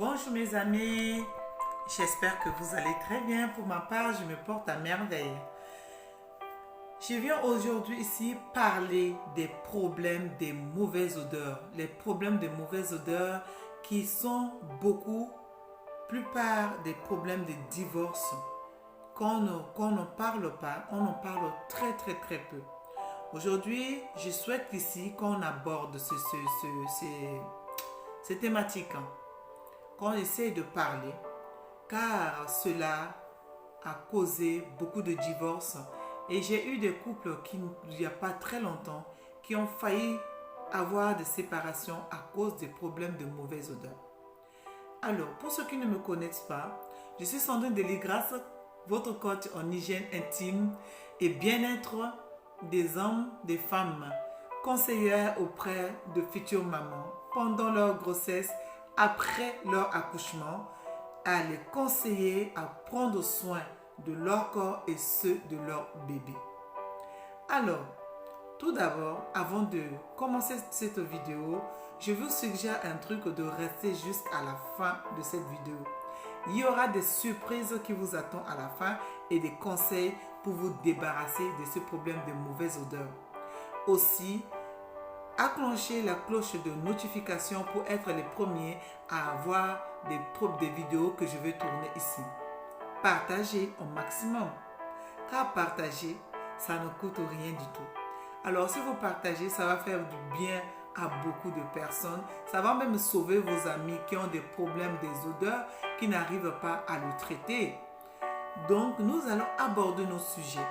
Bonjour mes amis, j'espère que vous allez très bien. Pour ma part, je me porte à merveille. Je viens aujourd'hui ici parler des problèmes des mauvaises odeurs. Les problèmes des mauvaises odeurs qui sont plupart des problèmes de divorce. Qu'on ne parle pas, on en parle très peu. Aujourd'hui, je souhaite ici qu'on aborde ces thématiques, qu'on essaye de parler, car cela a causé beaucoup de divorces. Et j'ai eu des couples il n'y a pas très longtemps qui ont failli avoir des séparations à cause des problèmes de mauvaise odeur. Alors, pour ceux qui ne me connaissent pas, je suis Sandrine Deligras, votre coach en hygiène intime et bien-être des hommes, des femmes, conseillère auprès de futures mamans pendant leur grossesse, après leur accouchement, à les conseiller à prendre soin de leur corps et ceux de leur bébé. Alors, tout d'abord, avant de commencer cette vidéo, je vous suggère un truc de rester jusqu'à la fin de cette vidéo. Il y aura des surprises qui vous attendent à la fin et des conseils pour vous débarrasser de ce problème de mauvaise odeur. Aussi, accrochez la cloche de notification pour être les premiers à avoir des vidéos que je vais tourner ici. Partagez au maximum, car partager, ça ne coûte rien du tout. Alors si vous partagez, ça va faire du bien à beaucoup de personnes. Ça va même sauver vos amis qui ont des problèmes des odeurs, qui n'arrivent pas à le traiter. Donc nous allons aborder nos sujets.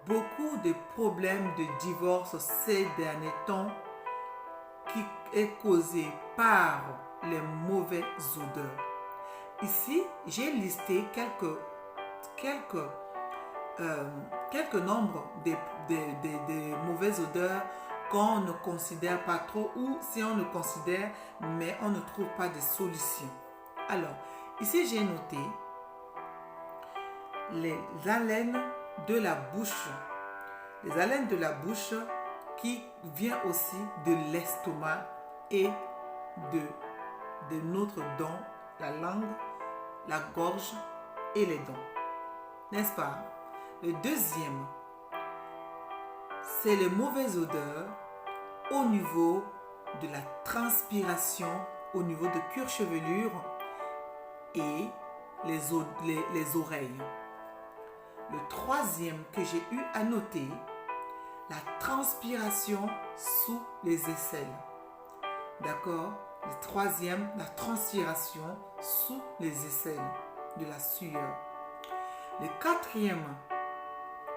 Beaucoup de problèmes de divorce ces derniers temps qui est causé par les mauvaises odeurs. Ici, j'ai listé quelques nombres de mauvaises odeurs qu'on ne considère pas trop, ou si on le considère, mais on ne trouve pas de solution. Alors, ici j'ai noté les haleines de la bouche. Les haleines de la bouche qui vient aussi de l'estomac et de notre dent, la langue, la gorge et les dents. N'est-ce pas? Le deuxième, c'est les mauvaises odeurs au niveau de la transpiration, au niveau de cuir-chevelure et les oreilles. Le troisième que j'ai eu à noter, la transpiration sous les aisselles. D'accord? Le troisième, la transpiration sous les aisselles, de la sueur. Le quatrième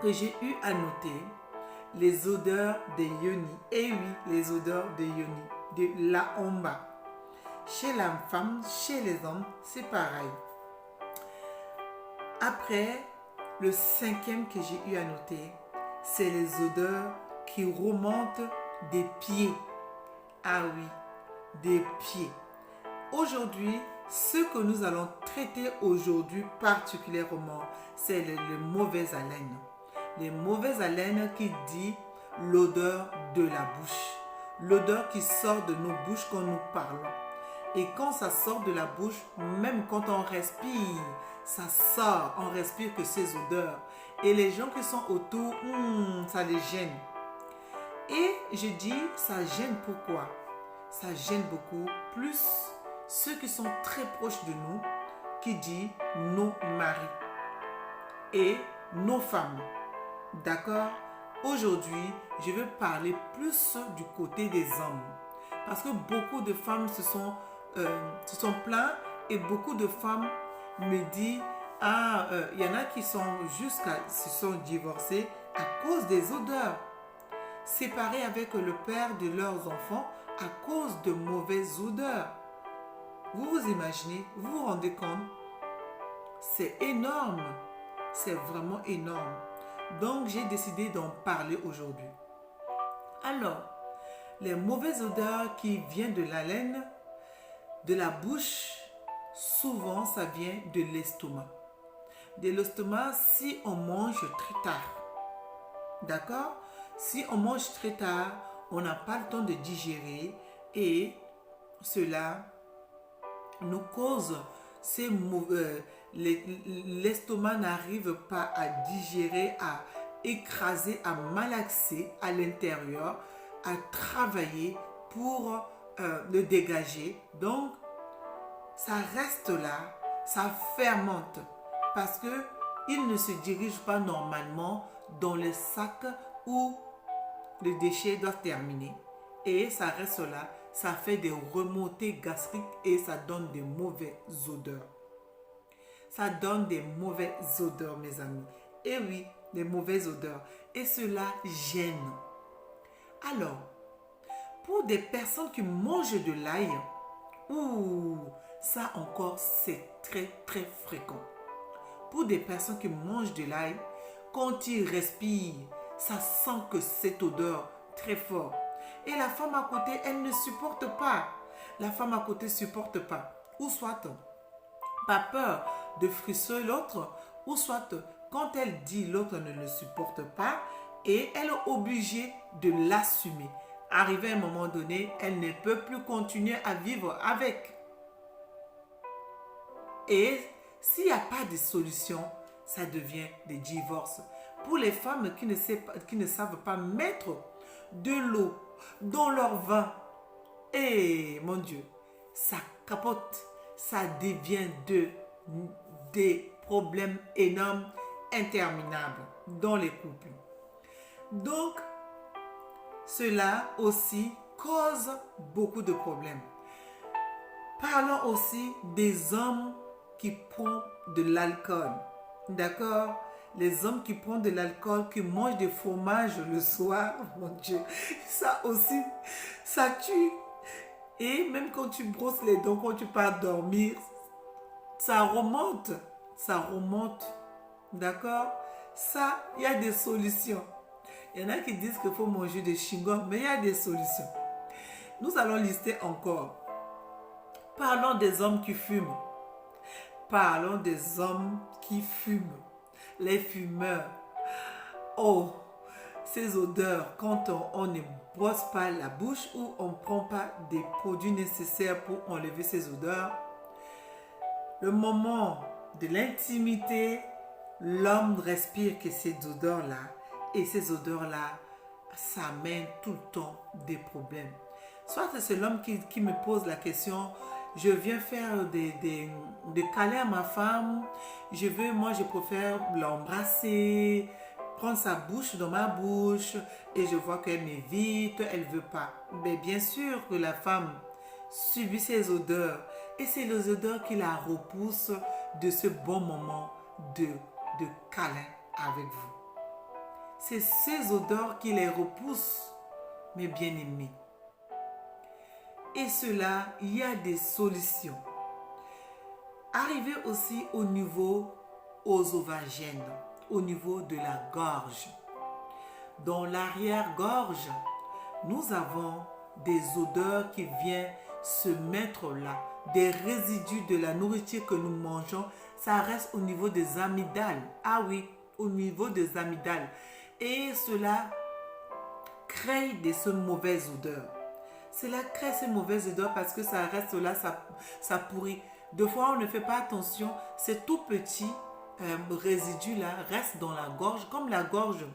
que j'ai eu à noter, les odeurs des yoni. Et oui, les odeurs des yoni, de la omba. Chez la femme, chez les hommes, c'est pareil. Après, le cinquième que j'ai eu à noter, c'est les odeurs qui remontent des pieds. Ah oui, des pieds. Aujourd'hui, ce que nous allons traiter aujourd'hui particulièrement, c'est les mauvaises haleines. Les mauvaises haleines qui dit l'odeur de la bouche. L'odeur qui sort de nos bouches quand nous parlons. Et quand ça sort de la bouche, même quand on respire, ça sort, on respire que ces odeurs. Et les gens qui sont autour, ça les gêne. Et je dis, ça gêne pourquoi? Ça gêne beaucoup, plus ceux qui sont très proches de nous, qui dit nos maris et nos femmes. D'accord? Aujourd'hui, je veux parler plus du côté des hommes. Parce que beaucoup de femmes se sont plaintes et beaucoup de femmes me disent il y en a qui se sont divorcés à cause des odeurs, séparés avec le père de leurs enfants à cause de mauvaises odeurs. Vous vous imaginez, vous vous rendez compte? C'est énorme, c'est vraiment énorme. Donc j'ai décidé d'en parler aujourd'hui. Alors, les mauvaises odeurs qui viennent de la laine, de la bouche, souvent ça vient de l'estomac. De l'estomac si on mange très tard. D'accord? Si on mange très tard, on n'a pas le temps de digérer et cela nous cause l'estomac n'arrive pas à digérer, à écraser, à malaxer à l'intérieur, à travailler pour le dégager. Donc, ça reste là, ça fermente parce que il ne se dirige pas normalement dans le sac où les déchets doivent terminer. Et ça reste là, ça fait des remontées gastriques et ça donne des mauvaises odeurs. Ça donne des mauvaises odeurs, mes amis. Et oui, des mauvaises odeurs. Et cela gêne. Alors, pour des personnes qui mangent de l'ail, ça encore, c'est très, très fréquent. Pour des personnes qui mangent de l'ail, quand ils respirent, ça sent que cette odeur très forte. Et la femme à côté, elle ne supporte pas. La femme à côté ne supporte pas. Ou soit, pas peur de frustrer l'autre, ou soit, quand elle dit l'autre ne le supporte pas, et elle est obligée de l'assumer. Arrivé à un moment donné, elle ne peut plus continuer à vivre avec. Et s'il n'y a pas de solution, ça devient des divorces. Pour les femmes qui ne savent pas mettre de l'eau dans leur vin, et mon Dieu, ça capote, ça devient des problèmes énormes, interminables dans les couples. Donc, cela aussi cause beaucoup de problèmes. Parlons aussi des hommes qui prennent de l'alcool. D'accord? Les hommes qui prennent de l'alcool, qui mangent des fromages le soir, mon Dieu, ça aussi, ça tue. Et même quand tu brosses les dents, quand tu pars dormir, ça remonte. Ça remonte. D'accord? Ça, il y a des solutions. Il y en a qui disent qu'il faut manger des chewing-gums, mais il y a des solutions. Nous allons lister encore. Parlons des hommes qui fument. Parlons des hommes qui fument. Les fumeurs. Oh, ces odeurs, quand on ne brosse pas la bouche ou on ne prend pas des produits nécessaires pour enlever ces odeurs, le moment de l'intimité, l'homme respire que ces odeurs-là, et ces odeurs-là, ça amène tout le temps des problèmes. Soit c'est l'homme qui me pose la question, je viens faire des câlins à ma femme, moi je préfère l'embrasser, prendre sa bouche dans ma bouche, et je vois qu'elle m'évite, elle ne veut pas. Mais bien sûr que la femme subit ces odeurs, et c'est les odeurs qui la repoussent de ce bon moment de câlin avec vous. C'est ces odeurs qui les repoussent, mes bien-aimés. Et cela, il y a des solutions. Arriver aussi au niveau œsophagène, au niveau de la gorge. Dans l'arrière-gorge, nous avons des odeurs qui viennent se mettre là. Des résidus de la nourriture que nous mangeons, ça reste au niveau des amygdales. Ah oui, au niveau des amygdales. Et cela crée ces mauvaises odeurs. Cela crée ces mauvaises odeurs parce que ça reste là, ça pourrit. Des fois, on ne fait pas attention. Ces tout petits résidus-là restent dans la gorge. Comme la gorge,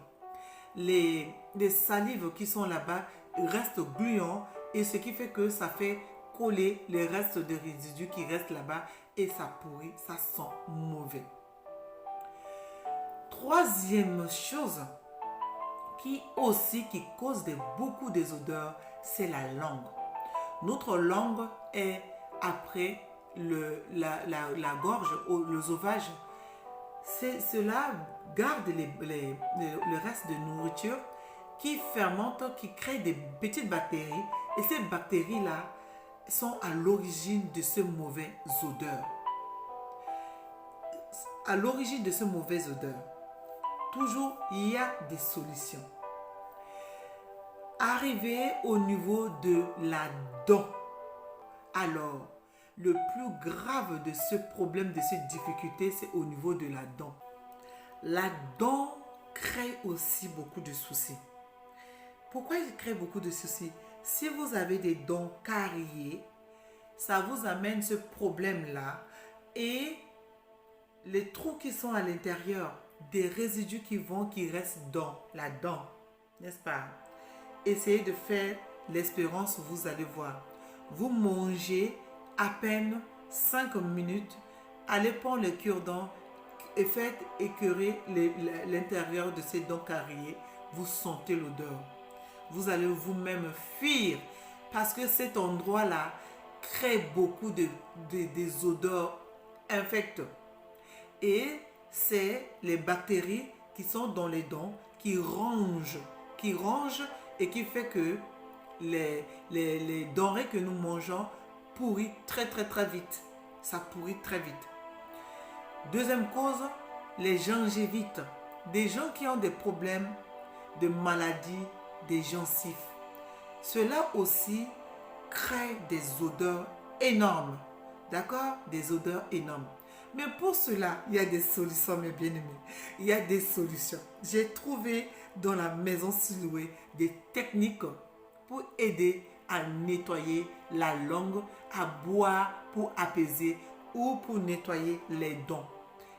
les salives qui sont là-bas restent gluants. Et ce qui fait que ça fait coller les restes de résidus qui restent là-bas. Et ça pourrit, ça sent mauvais. Troisième chose qui cause beaucoup des odeurs, c'est la langue. Notre langue est après la gorge ou l'œsophage. Cela garde le reste de nourriture qui fermente, qui crée des petites bactéries. Et ces bactéries-là sont à l'origine de ces mauvaises odeurs. À l'origine de ces mauvaises odeurs, toujours il y a des solutions. Arriver au niveau de la dent. Alors, le plus grave de ce problème, de cette difficulté, c'est au niveau de la dent. La dent crée aussi beaucoup de soucis. Pourquoi il crée beaucoup de soucis? Si vous avez des dents carriées, ça vous amène ce problème-là et les trous qui sont à l'intérieur, des résidus qui restent dans la dent, n'est-ce pas? Essayez de faire l'expérience, vous allez voir. Vous mangez à peine 5 minutes, allez prendre le cure-dent et faites écœurer l'intérieur de ces dents carriées. Vous sentez l'odeur. Vous allez vous-même fuir parce que cet endroit-là crée beaucoup des odeurs infectes. Et c'est les bactéries qui sont dans les dents qui rongent et qui fait que les denrées que nous mangeons pourrissent très vite. Ça pourrit très vite. Deuxième cause, les gingivites. Des gens qui ont des problèmes de maladies des gencives. Cela aussi crée des odeurs énormes. D'accord? Des odeurs énormes. Mais pour cela, il y a des solutions, mes bien-aimés. Il y a des solutions. J'ai trouvé dans la maison Siloué des techniques pour aider à nettoyer la langue, à boire pour apaiser ou pour nettoyer les dents.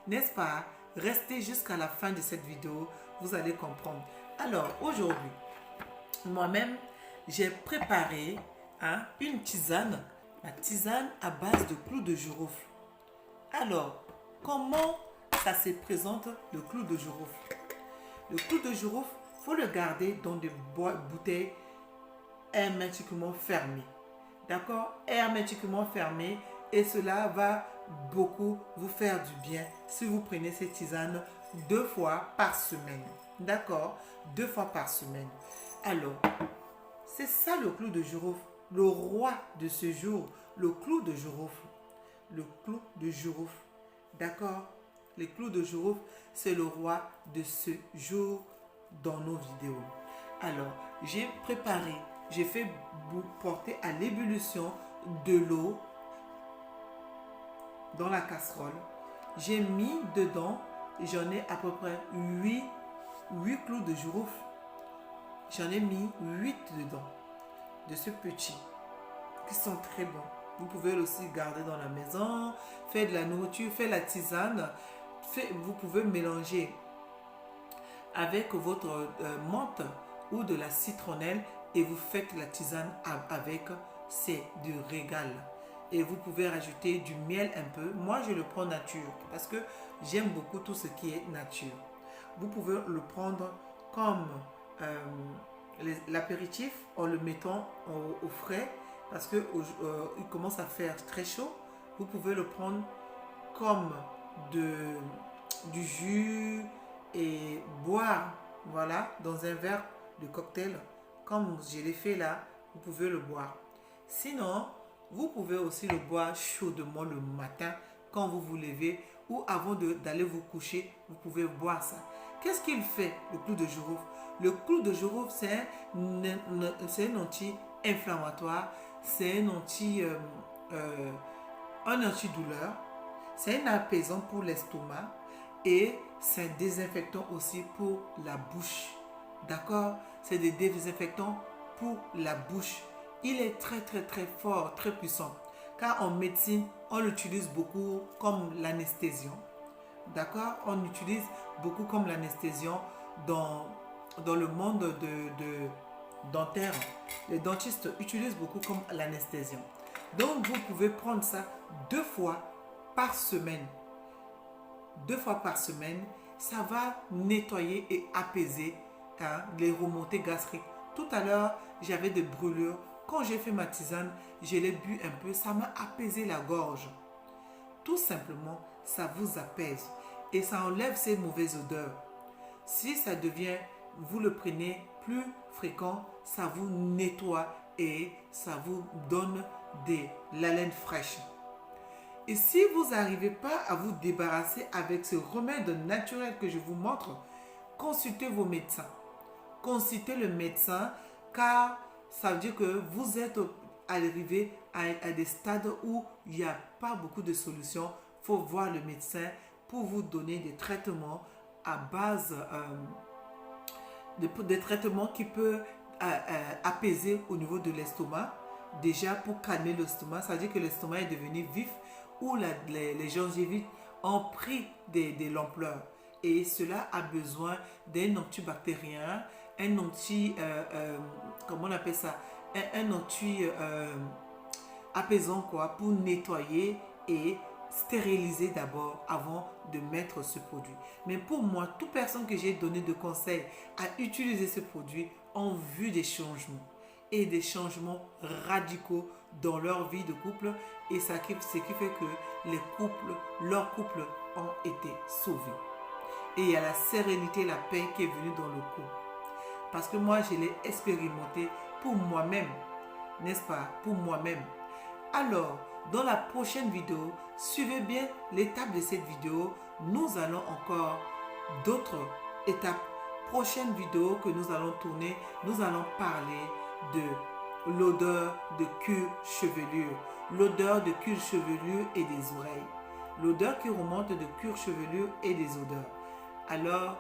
N'est-ce pas? Restez jusqu'à la fin de cette vidéo, vous allez comprendre. Alors, aujourd'hui, moi-même, j'ai préparé une tisane, la tisane à base de clous de girofle. Alors, comment ça se présente le clou de girofle? Le clou de girofle, il faut le garder dans des bouteilles hermétiquement fermées. D'accord? Hermétiquement fermées. Et cela va beaucoup vous faire du bien si vous prenez cette tisane 2 fois par semaine. D'accord? 2 fois par semaine. Alors, c'est ça le clou de girofle. Le roi de ce jour, le clou de girofle. Le clou de girofle. D'accord? Le clou de girofle, c'est le roi de ce jour dans nos vidéos. Alors, j'ai préparé, j'ai fait porter à l'ébullition de l'eau dans la casserole. J'ai mis dedans, j'en ai à peu près 8 clous de girofle. J'en ai mis 8 dedans, de ce petit, qui sont très bons. Vous pouvez aussi garder dans la maison, faire de la nourriture, faire la tisane. Vous pouvez mélanger avec votre menthe ou de la citronnelle et vous faites la tisane avec. C'est du régal. Et vous pouvez rajouter du miel un peu. Moi, je le prends nature parce que j'aime beaucoup tout ce qui est nature. Vous pouvez le prendre comme l'apéritif en le mettant au frais. Parce qu'il commence à faire très chaud, vous pouvez le prendre comme du jus et boire, voilà, dans un verre de cocktail, comme je l'ai fait là, vous pouvez le boire. Sinon, vous pouvez aussi le boire chaudement le matin quand vous vous levez ou avant d'aller vous coucher, vous pouvez boire ça. Qu'est-ce qu'il fait, le clou de girofle? Le clou de girofle, c'est un anti-inflammatoire. C'est un antidouleur, c'est un apaisant pour l'estomac et c'est un désinfectant aussi pour la bouche. D'accord? C'est des désinfectants pour la bouche. Il est très fort, très puissant. Car en médecine, on l'utilise beaucoup comme l'anesthésiant. D'accord? On utilise beaucoup comme l'anesthésiant dans le monde dentaire. Les dentistes utilisent beaucoup comme l'anesthésiant. Donc, vous pouvez prendre ça 2 fois par semaine. 2 fois par semaine, ça va nettoyer et apaiser les remontées gastriques. Tout à l'heure, j'avais des brûlures. Quand j'ai fait ma tisane, je l'ai bu un peu. Ça m'a apaisé la gorge. Tout simplement, ça vous apaise. Et ça enlève ces mauvaises odeurs. Si ça devient, vous le prenez plus fréquent, ça vous nettoie et ça vous donne de l'haleine fraîche. Et si vous n'arrivez pas à vous débarrasser avec ce remède naturel que je vous montre, consultez vos médecins. Consultez le médecin car ça veut dire que vous êtes arrivé à des stades où il n'y a pas beaucoup de solutions. Il faut voir le médecin pour vous donner des traitements à base des traitements qui peuvent apaiser au niveau de l'estomac, déjà pour calmer l'estomac, ça veut dire que l'estomac est devenu vif ou les gingivites ont pris de l'ampleur. Et cela a besoin d'un antibactérien, un comment on appelle ça, un anti apaisant quoi, pour nettoyer et stériliser d'abord avant de mettre ce produit. Mais pour moi, toute personne que j'ai donné de conseils à utiliser ce produit ont vu des changements et des changements radicaux dans leur vie de couple, et ce qui fait que leurs couples ont été sauvés. Et il y a la sérénité, la paix qui est venue dans le couple. Parce que moi, je l'ai expérimenté pour moi-même, n'est-ce pas? Pour moi-même. Alors, dans la prochaine vidéo, suivez bien l'étape de cette vidéo. Nous allons encore d'autres étapes. Prochaine vidéo que nous allons tourner, nous allons parler de l'odeur de cuir-chevelure. L'odeur de cuir-chevelure et des oreilles. L'odeur qui remonte de cuir-chevelure et des odeurs. Alors,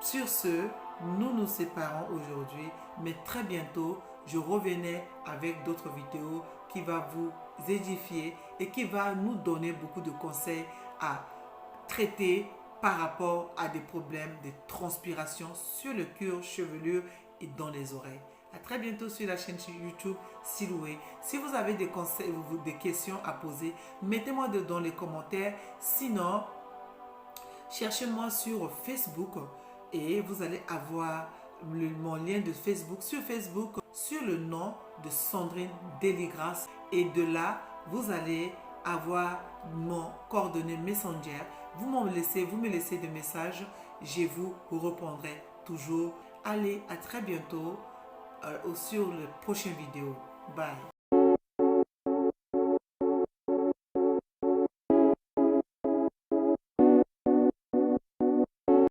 sur ce, nous nous séparons aujourd'hui, mais très bientôt, je reviendrai avec d'autres vidéos qui vont vous édifier et qui va nous donner beaucoup de conseils à traiter par rapport à des problèmes de transpiration sur le cuir, chevelure et dans les oreilles. À très bientôt sur la chaîne YouTube Siloué. Si vous avez des conseils ou des questions à poser, mettez-moi dans les commentaires. Sinon, cherchez-moi sur Facebook et vous allez avoir mon lien de Facebook. Sur Facebook, sur le nom de Sandrine Deligras, et de là, vous allez avoir mon coordonnée Messenger. Vous me laissez des messages, je vous répondrai toujours. Allez, à très bientôt sur la prochaine vidéo. Bye.